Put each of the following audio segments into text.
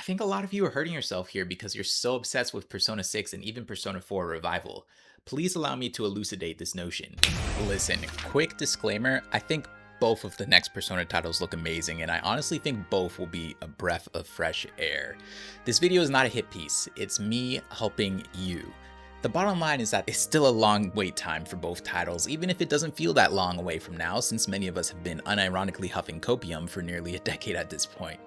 I think a lot of you are hurting yourself here because you're so obsessed with Persona 6 and even Persona 4 Revival. Please allow me to elucidate this notion. Listen, quick disclaimer, I think both of the next Persona titles look amazing, and I honestly think both will be a breath of fresh air. This video is not a hit piece, it's me helping you. The bottom line is that it's still a long wait time for both titles, even if it doesn't feel that long away from now, since many of us have been unironically huffing copium for nearly a decade at this point.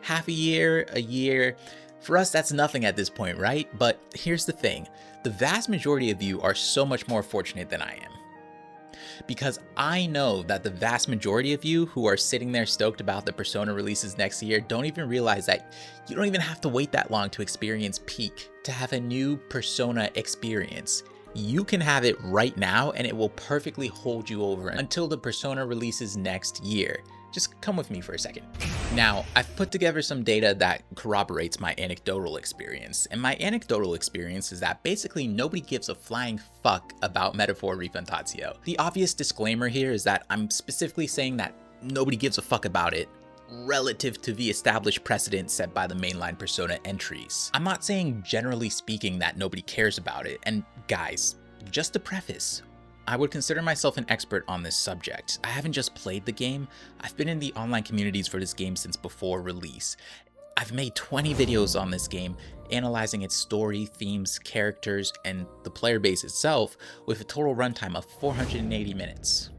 Half a year, for us that's nothing at this point, right? But here's the thing, the vast majority of you are so much more fortunate than I am. Because I know that the vast majority of you who are sitting there stoked about the Persona releases next year don't even realize that you don't even have to wait that long to experience Peak, to have a new Persona experience. You can have it right now and it will perfectly hold you over until the Persona releases next year. Just come with me for a second. Now, I've put together some data that corroborates my anecdotal experience, and my anecdotal experience is that basically nobody gives a flying fuck about Metaphor Refantatio. The obvious disclaimer here is that I'm specifically saying that nobody gives a fuck about it relative to the established precedent set by the mainline Persona entries. I'm not saying generally speaking that nobody cares about it, and guys, just to preface, I would consider myself an expert on this subject. I haven't just played the game, I've been in the online communities for this game since before release. I've made 20 videos on this game, analyzing its story, themes, characters, and the player base itself, with a total runtime of 480 minutes.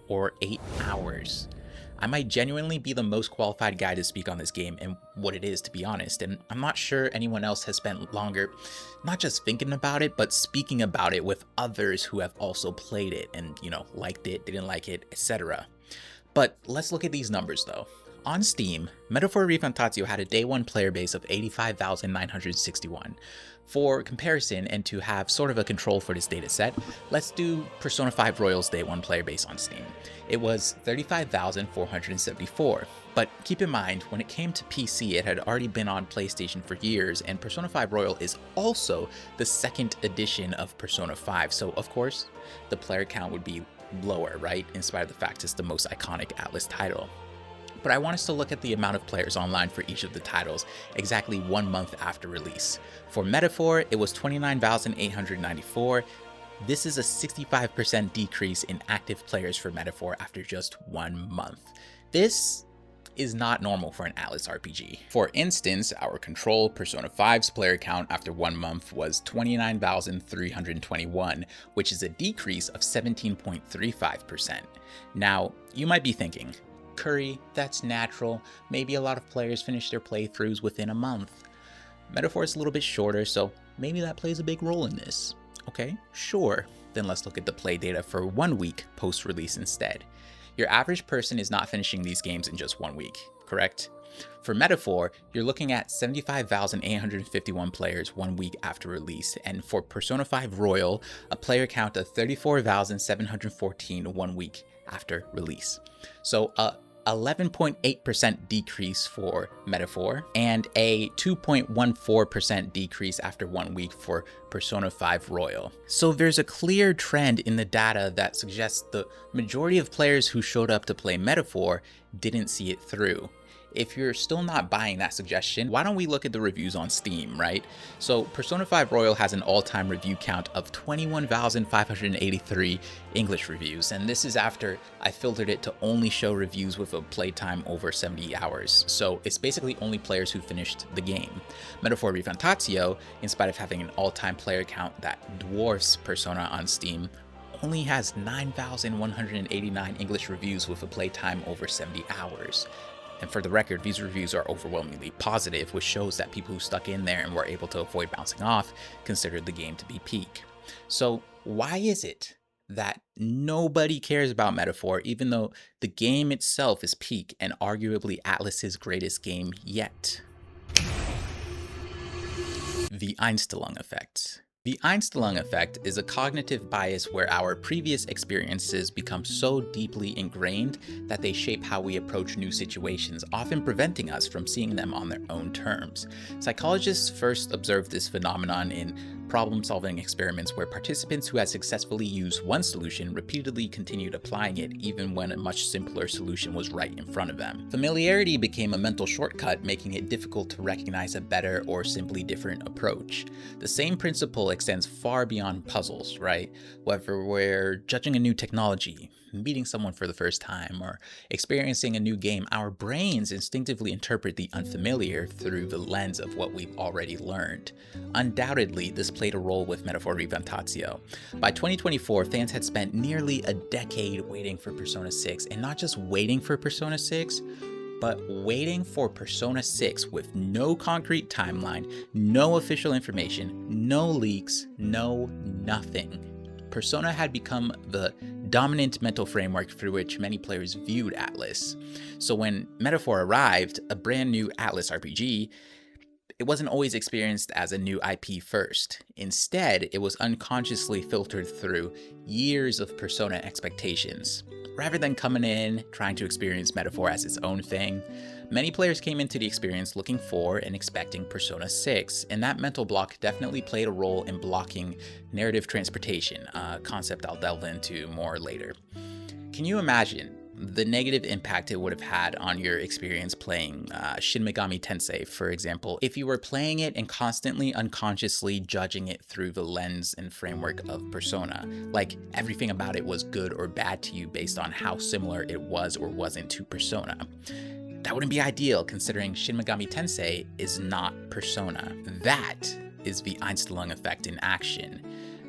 Or 8 hours. I might genuinely be the most qualified guy to speak on this game and what it is, to be honest, and I'm not sure anyone else has spent longer not just thinking about it, but speaking about it with others who have also played it and, liked it, didn't like it, etc. But let's look at these numbers though. On Steam, Metaphor Refantatio had a day one player base of 85,961. For comparison, and to have sort of a control for this data set, let's do Persona 5 Royal's day one player base on Steam. It was 35,474. But keep in mind, when it came to PC, it had already been on PlayStation for years, and Persona 5 Royal is also the second edition of Persona 5, so of course, the player count would be lower, right? In spite of the fact it's the most iconic Atlas title. But I want us to look at the amount of players online for each of the titles exactly 1 month after release. For Metaphor, it was 29,894. This is a 65% decrease in active players for Metaphor after just 1 month. This is not normal for an Atlas RPG. For instance, our Control Persona 5's player count after 1 month was 29,321, which is a decrease of 17.35%. Now, you might be thinking, Curry, that's natural. Maybe a lot of players finish their playthroughs within a month. Metaphor is a little bit shorter, so maybe that plays a big role in this. Okay, sure. Then let's look at the play data for 1 week post-release instead. Your average person is not finishing these games in just 1 week, correct? For Metaphor, you're looking at 75,851 players 1 week after release, and for Persona 5 Royal, a player count of 34,714 1 week after release. So 11.8% decrease for Metaphor, and a 2.14% decrease after 1 week for Persona 5 Royal. So there's a clear trend in the data that suggests the majority of players who showed up to play Metaphor didn't see it through. If you're still not buying that suggestion, why don't we look at the reviews on Steam, right? So Persona 5 Royal has an all-time review count of 21,583 English reviews, and this is after I filtered it to only show reviews with a playtime over 70 hours. So it's basically only players who finished the game. Metaphor Refantatio, in spite of having an all-time player count that dwarfs Persona on Steam, only has 9,189 English reviews with a playtime over 70 hours. And for the record, these reviews are overwhelmingly positive, which shows that people who stuck in there and were able to avoid bouncing off considered the game to be peak. So why is it that nobody cares about Metaphor, even though the game itself is peak and arguably Atlas's greatest game yet? The Einstellung effect. The Einstellung effect is a cognitive bias where our previous experiences become so deeply ingrained that they shape how we approach new situations, often preventing us from seeing them on their own terms. Psychologists first observed this phenomenon in problem-solving experiments where participants who had successfully used one solution repeatedly continued applying it even when a much simpler solution was right in front of them. Familiarity became a mental shortcut, making it difficult to recognize a better or simply different approach. The same principle extends far beyond puzzles, right? Whether we're judging a new technology, meeting someone for the first time, or experiencing a new game, our brains instinctively interpret the unfamiliar through the lens of what we've already learned. Undoubtedly, this played a role with Metaphor Revantatio. By 2024, fans had spent nearly a decade waiting for Persona 6, and not just waiting for Persona 6, but waiting for Persona 6 with no concrete timeline, no official information, no leaks, no nothing. Persona had become the dominant mental framework through which many players viewed Atlas. So when Metaphor arrived, a brand new Atlas RPG, it wasn't always experienced as a new IP first. Instead, it was unconsciously filtered through years of Persona expectations. Rather than coming in, trying to experience Metaphor as its own thing, many players came into the experience looking for and expecting Persona 6, and that mental block definitely played a role in blocking narrative transportation, a concept I'll delve into more later. Can you imagine the negative impact it would have had on your experience playing Shin Megami Tensei, for example, if you were playing it and constantly unconsciously judging it through the lens and framework of Persona? Like everything about it was good or bad to you based on how similar it was or wasn't to Persona. That wouldn't be ideal, considering Shin Megami Tensei is not Persona. That is the Einstellung effect in action.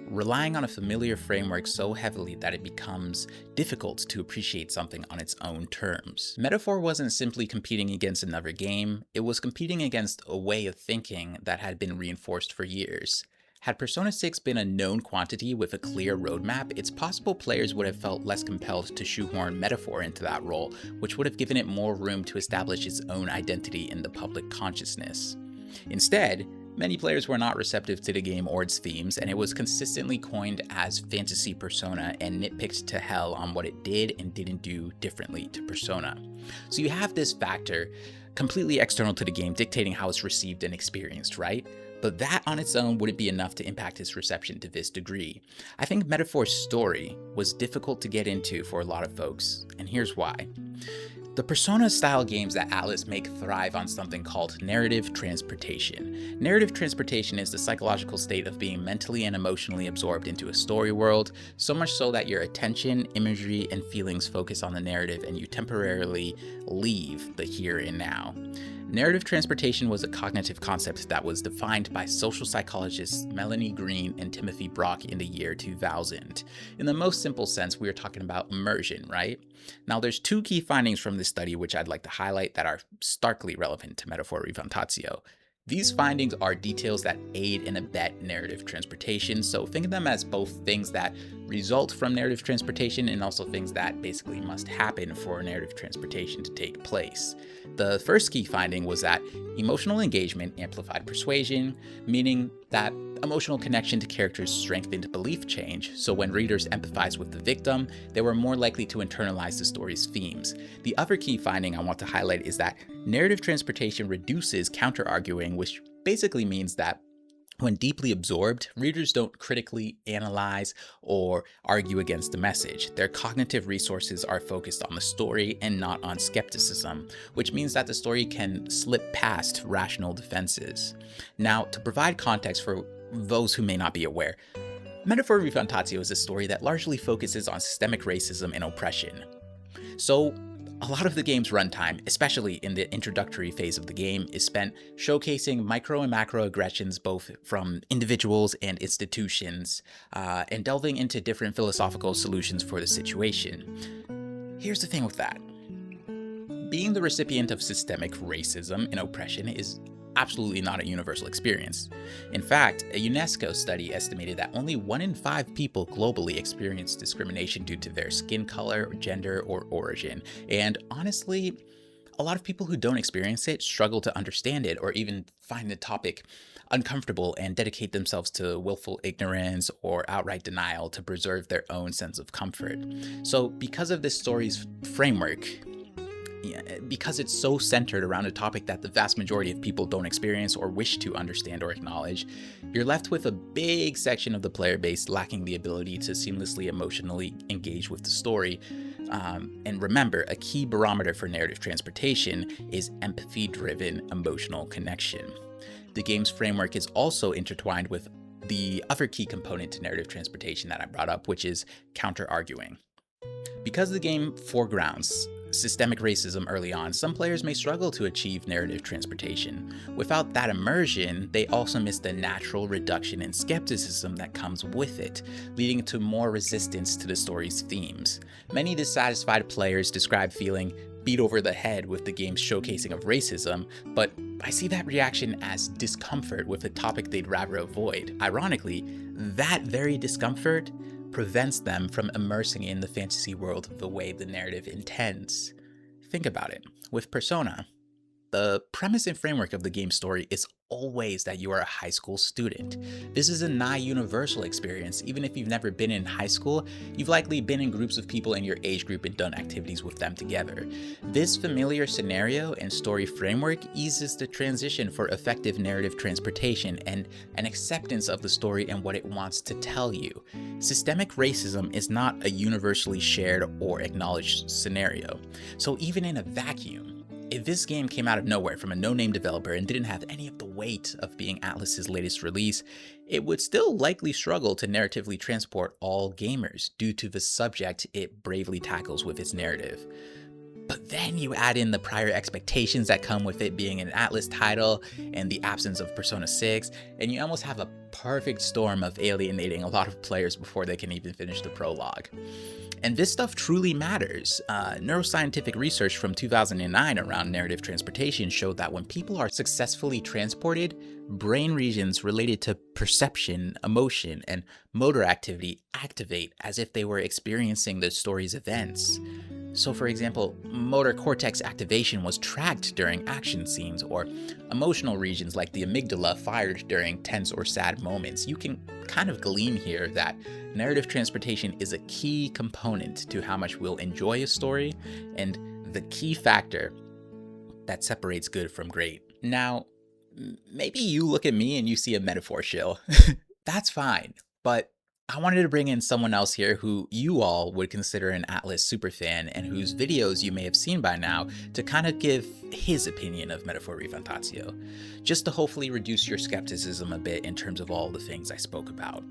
Relying on a familiar framework so heavily that it becomes difficult to appreciate something on its own terms. Metaphor wasn't simply competing against another game, it was competing against a way of thinking that had been reinforced for years. Had Persona 6 been a known quantity with a clear roadmap, it's possible players would have felt less compelled to shoehorn Metaphor into that role, which would have given it more room to establish its own identity in the public consciousness. Instead, many players were not receptive to the game or its themes, and it was consistently coined as Fantasy Persona and nitpicked to hell on what it did and didn't do differently to Persona. So you have this factor, completely external to the game, dictating how it's received and experienced, right? But that on its own wouldn't be enough to impact its reception to this degree. I think Metaphor's story was difficult to get into for a lot of folks, and here's why. The Persona-style games that Atlas make thrive on something called narrative transportation. Narrative transportation is the psychological state of being mentally and emotionally absorbed into a story world, so much so that your attention, imagery, and feelings focus on the narrative and you temporarily leave the here and now. Narrative transportation was a cognitive concept that was defined by social psychologists Melanie Green and Timothy Brock in the year 2000. In the most simple sense, we are talking about immersion, right? Now, there's two key findings from this study which I'd like to highlight that are starkly relevant to Metaphor Revantatio. These findings are details that aid and abet narrative transportation, so think of them as both things that result from narrative transportation and also things that basically must happen for narrative transportation to take place. The first key finding was that emotional engagement amplified persuasion, meaning that emotional connection to characters strengthened belief change, so when readers empathized with the victim, they were more likely to internalize the story's themes. The other key finding I want to highlight is that narrative transportation reduces counter-arguing, which basically means that when deeply absorbed, readers don't critically analyze or argue against the message. Their cognitive resources are focused on the story and not on skepticism, which means that the story can slip past rational defenses. Now, to provide context for those who may not be aware, Metaphor Revantatio is a story that largely focuses on systemic racism and oppression. So, a lot of the game's runtime, especially in the introductory phase of the game, is spent showcasing micro and macro aggressions both from individuals and institutions, and delving into different philosophical solutions for the situation. Here's the thing with that. Being the recipient of systemic racism and oppression is absolutely not a universal experience. In fact, a UNESCO study estimated that only 1 in 5 people globally experience discrimination due to their skin color, gender, or origin. And honestly, a lot of people who don't experience it struggle to understand it or even find the topic uncomfortable and dedicate themselves to willful ignorance or outright denial to preserve their own sense of comfort. So because of this story's framework, because it's so centered around a topic that the vast majority of people don't experience or wish to understand or acknowledge, you're left with a big section of the player base lacking the ability to seamlessly emotionally engage with the story. And remember, a key barometer for narrative transportation is empathy-driven emotional connection. The game's framework is also intertwined with the other key component to narrative transportation that I brought up, which is counter-arguing. Because the game foregrounds systemic racism early on, some players may struggle to achieve narrative transportation. Without that immersion, they also miss the natural reduction in skepticism that comes with it, leading to more resistance to the story's themes. Many dissatisfied players describe feeling beat over the head with the game's showcasing of racism, but I see that reaction as discomfort with a topic they'd rather avoid. Ironically, that very discomfort prevents them from immersing in the fantasy world the way the narrative intends. Think about it. With Persona, the premise and framework of the game's story is always that you are a high school student. This is a nigh universal experience. Even if you've never been in high school, you've likely been in groups of people in your age group and done activities with them together. This familiar scenario and story framework eases the transition for effective narrative transportation and an acceptance of the story and what it wants to tell you. Systemic racism is not a universally shared or acknowledged scenario. So even in a vacuum, if this game came out of nowhere from a no-name developer and didn't have any of the weight of being Atlus's latest release, it would still likely struggle to narratively transport all gamers due to the subject it bravely tackles with its narrative. But then you add in the prior expectations that come with it being an Atlus title and the absence of Persona 6, and you almost have a perfect storm of alienating a lot of players before they can even finish the prologue. And this stuff truly matters. Neuroscientific research from 2009 around narrative transportation showed that when people are successfully transported, brain regions related to perception, emotion, and motor activity activate as if they were experiencing the story's events. So for example, motor cortex activation was tracked during action scenes, or emotional regions like the amygdala fired during tense or sad moments. You can kind of glean here that narrative transportation is a key component to how much we'll enjoy a story, and the key factor that separates good from great. Now, maybe you look at me and you see a metaphor shill. That's fine, but I wanted to bring in someone else here who you all would consider an Atlus superfan and whose videos you may have seen by now to kind of give his opinion of Metaphor Refantatio, just to hopefully reduce your skepticism a bit in terms of all the things I spoke about.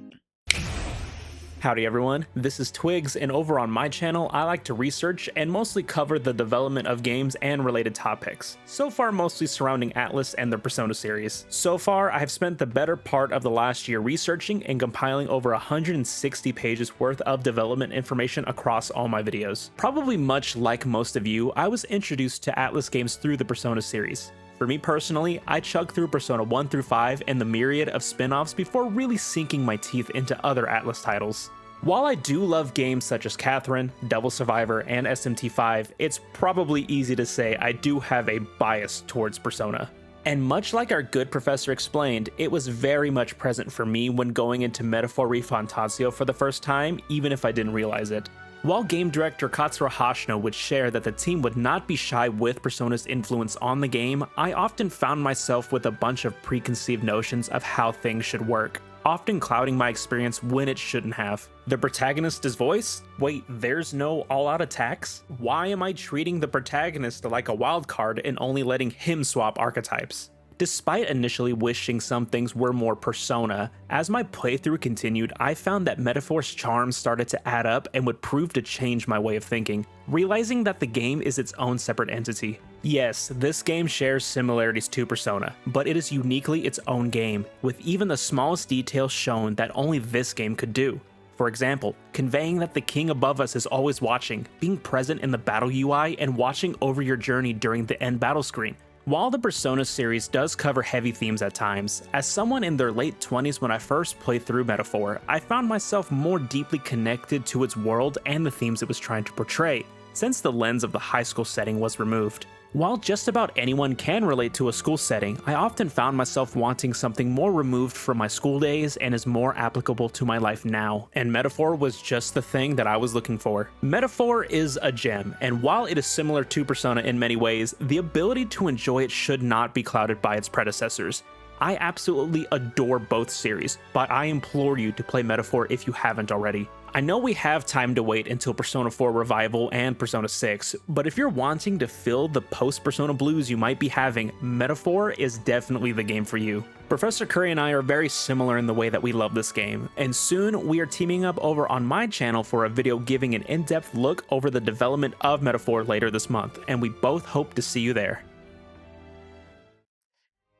Howdy everyone, this is Twigs, and over on my channel I like to research and mostly cover the development of games and related topics, so far mostly surrounding Atlus and the Persona series. So far I have spent the better part of the last year researching and compiling over 160 pages worth of development information across all my videos. Probably much like most of you, I was introduced to Atlus games through the Persona series. For me personally, I chugged through Persona 1 through 5 and the myriad of spin-offs before really sinking my teeth into other Atlus titles. While I do love games such as Catherine, Devil Survivor, and SMT5, it's probably easy to say I do have a bias towards Persona. And much like our good professor explained, it was very much present for me when going into Metaphor Refantatio for the first time, even if I didn't realize it. While game director Katsura Hoshino would share that the team would not be shy with Persona's influence on the game, I often found myself with a bunch of preconceived notions of how things should work, often clouding my experience when it shouldn't have. The protagonist is voiced? Wait, there's no all-out attacks? Why am I treating the protagonist like a wild card and only letting him swap archetypes? Despite initially wishing some things were more Persona, as my playthrough continued, I found that Metaphor's charms started to add up and would prove to change my way of thinking, realizing that the game is its own separate entity. Yes, this game shares similarities to Persona, but it is uniquely its own game, with even the smallest details shown that only this game could do. For example, conveying that the king above us is always watching, being present in the battle UI, and watching over your journey during the end battle screen. While the Persona series does cover heavy themes at times, as someone in their late 20s when I first played through Metaphor, I found myself more deeply connected to its world and the themes it was trying to portray, since the lens of the high school setting was removed. While just about anyone can relate to a school setting, I often found myself wanting something more removed from my school days and is more applicable to my life now, and Metaphor was just the thing that I was looking for. Metaphor is a gem, and while it is similar to Persona in many ways, the ability to enjoy it should not be clouded by its predecessors. I absolutely adore both series, but I implore you to play Metaphor if you haven't already. I know we have time to wait until Persona 4 Revival and Persona 6, but if you're wanting to fill the post-Persona blues you might be having, Metaphor is definitely the game for you. Professor Curry and I are very similar in the way that we love this game, and soon we are teaming up over on my channel for a video giving an in-depth look over the development of Metaphor later this month, and we both hope to see you there.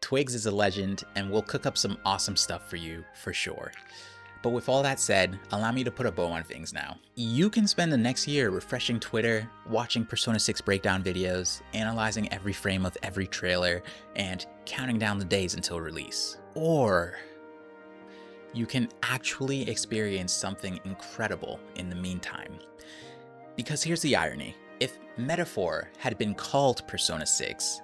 Twigs is a legend, and we'll cook up some awesome stuff for you, for sure. But with all that said, allow me to put a bow on things now. You can spend the next year refreshing Twitter, watching Persona 6 breakdown videos, analyzing every frame of every trailer, and counting down the days until release. Or you can actually experience something incredible in the meantime. Because here's the irony. If Metaphor had been called Persona 6,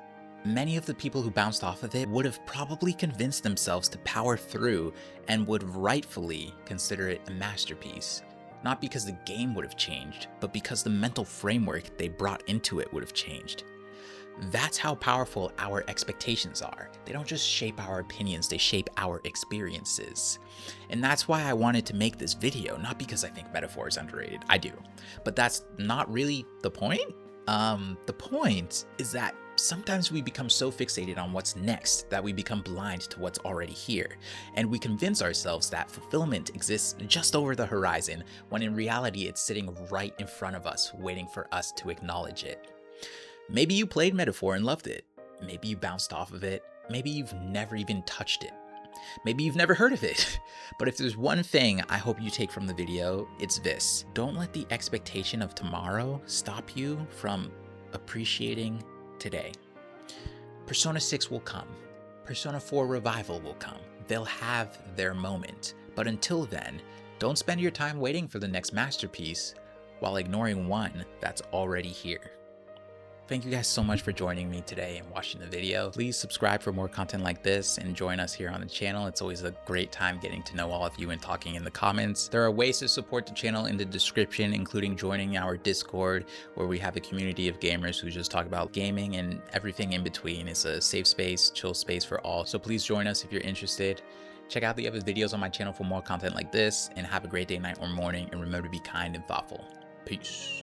many of the people who bounced off of it would have probably convinced themselves to power through and would rightfully consider it a masterpiece. Not because the game would have changed, but because the mental framework they brought into it would have changed. That's how powerful our expectations are. They don't just shape our opinions, they shape our experiences. And that's why I wanted to make this video, not because I think Metaphor is underrated, I do. But that's not really the point. The point is that sometimes we become so fixated on what's next that we become blind to what's already here, and we convince ourselves that fulfillment exists just over the horizon, when in reality it's sitting right in front of us, waiting for us to acknowledge it. Maybe you played Metaphor and loved it. Maybe you bounced off of it. Maybe you've never even touched it. Maybe you've never heard of it. But if there's one thing I hope you take from the video, it's this. Don't let the expectation of tomorrow stop you from appreciating today. Persona 6 will come. Persona 4 Revival will come. They'll have their moment. But until then, don't spend your time waiting for the next masterpiece while ignoring one that's already here. Thank you guys so much for joining me today and watching the video. Please subscribe for more content like this and join us here on the channel. It's always a great time getting to know all of you and talking in the comments. There are ways to support the channel in the description, including joining our Discord, where we have a community of gamers who just talk about gaming and everything in between. It's a safe space, chill space for all. So please join us if you're interested. Check out the other videos on my channel for more content like this, and have a great day, night, or morning, and remember to be kind and thoughtful. Peace.